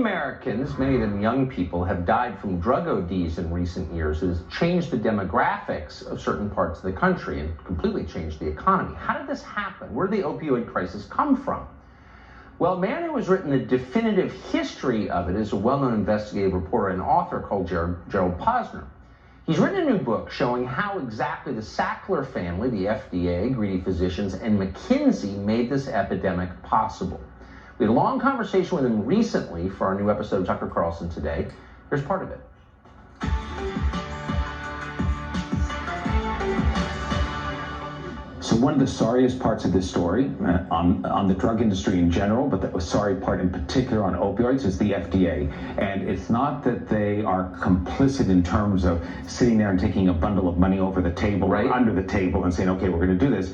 Americans, many of them young people, have died from drug ODs in recent years. It has changed the demographics of certain parts of the country and completely changed the economy. How did this happen? Where did the opioid crisis come from? Well, a man who has written the definitive history of it is a well-known investigative reporter and author called Gerald Posner. He's written a new book showing how exactly the Sackler family, the FDA, greedy physicians, and McKinsey made this epidemic possible. We had a long conversation with him recently for our new episode of Tucker Carlson Today. Here's part of it. So one of the sorriest parts of this story on the drug industry in general, but the sorry part in particular on opioids, is the FDA. And it's not that they are complicit in terms of sitting there and taking a bundle of money over the table or under the table and saying, okay, we're going to do this.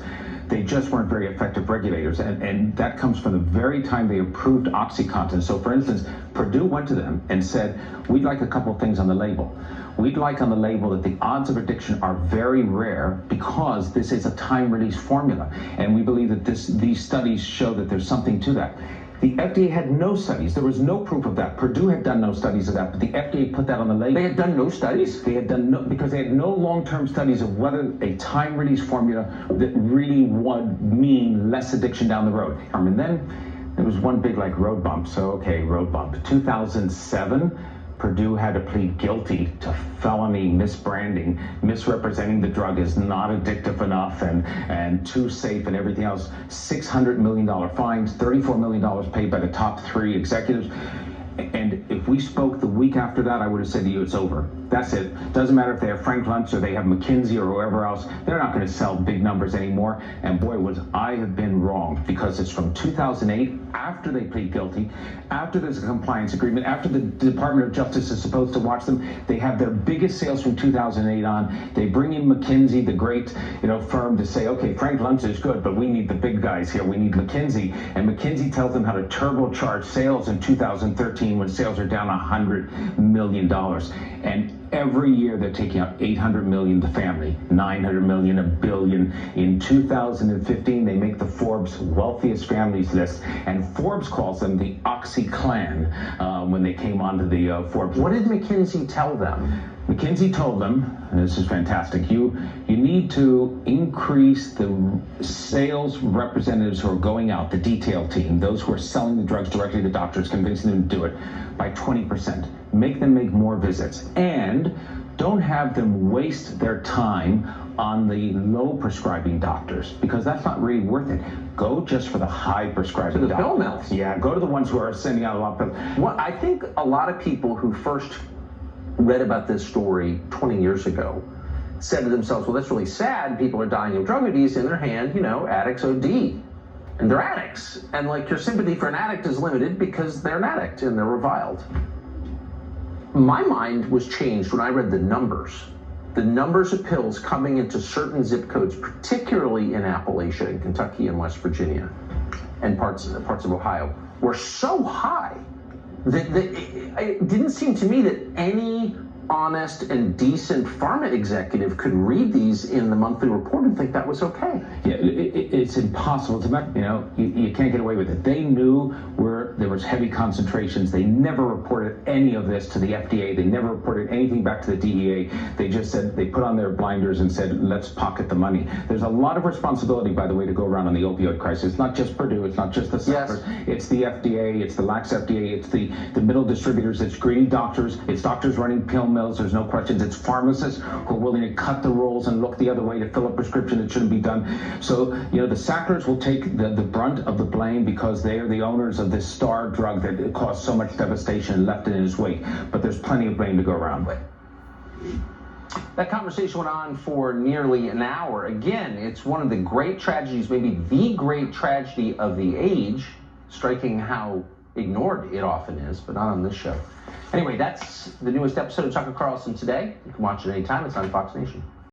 They just weren't very effective regulators. And that comes from the very time they approved OxyContin. So for instance, Purdue went to them and said, we'd like a couple of things on the label. We'd like on the label that the odds of addiction are very rare because this is a time-release formula. And we believe that these studies show that there's something to that. The FDA had no studies. There was no proof of that. Purdue had done no studies of that, but the FDA put that on the label. They had done no studies? They had done no, because they had no long-term studies of whether a time-release formula that really would mean less addiction down the road. And then there was one big road bump. So, okay, road bump. 2007, Purdue had to plead guilty to felony misbranding, misrepresenting the drug as not addictive enough and too safe and everything else. $600 million fines, $34 million paid by the top 3 executives. And if we spoke the week after that, I would have said to you, it's over. That's it. Doesn't matter if they have Frank Luntz or they have McKinsey or whoever else. They're not going to sell big numbers anymore. And boy, was I have been wrong, because it's from 2008, after they plead guilty, after there's a compliance agreement, after the Department of Justice is supposed to watch them. They have their biggest sales from 2008 on. They bring in McKinsey, the great firm, to say, okay, Frank Luntz is good, but we need the big guys here. We need McKinsey. And McKinsey tells them how to turbocharge sales in 2013 when sales are down $100 million. And every year they're taking out $800 million to family, $900 million, $1 billion. In 2015, they make the Forbes wealthiest families list, and Forbes calls them the OxyClan when they came onto the Forbes. What did McKinsey tell them? McKinsey told them, and this is fantastic, you need to increase the sales representatives who are going out, the detail team, those who are selling the drugs directly to doctors, convincing them to do it, by 20%. Make them make more visits. And don't have them waste their time on the low prescribing doctors, because that's not really worth it. Go just for the high prescribing doctors. The pill mills. Yeah, go to the ones who are sending out a lot of pills. Well, I think a lot of people who first read about this story 20 years ago said to themselves, well, that's really sad. People are dying of drug abuse in their hand, addicts OD. And they're addicts. And your sympathy for an addict is limited because they're an addict and they're reviled. My mind was changed when I read the numbers. The numbers of pills coming into certain zip codes, particularly in Appalachia and Kentucky and West Virginia and parts of Ohio, were so high that it didn't seem to me that any honest and decent pharma executive could read these in the monthly report and think that was okay. Yeah, it's impossible to, you can't get away with it. They knew where there was heavy concentrations. They never reported any of this to the FDA. They never reported anything back to the DEA. They just said, they put on their blinders and said, let's pocket the money. There's a lot of responsibility, by the way, to go around on the opioid crisis. It's not just Purdue, it's not just the Sackler. Yes. It's the FDA, it's the lax FDA, it's the middle distributors, it's greedy doctors, it's doctors running pill mills. There's no questions. It's pharmacists who are willing to cut the rules and look the other way to fill a prescription that shouldn't be done. So, the Sacklers will take the brunt of the blame because they are the owners of this star drug that caused so much devastation and left it in its wake. But there's plenty of blame to go around with. That conversation went on for nearly an hour. Again, it's one of the great tragedies, maybe the great tragedy of the age, striking how ignored it often is, but not on this show. Anyway, that's the newest episode of Tucker Carlson Today. You can watch it anytime. It's on Fox Nation.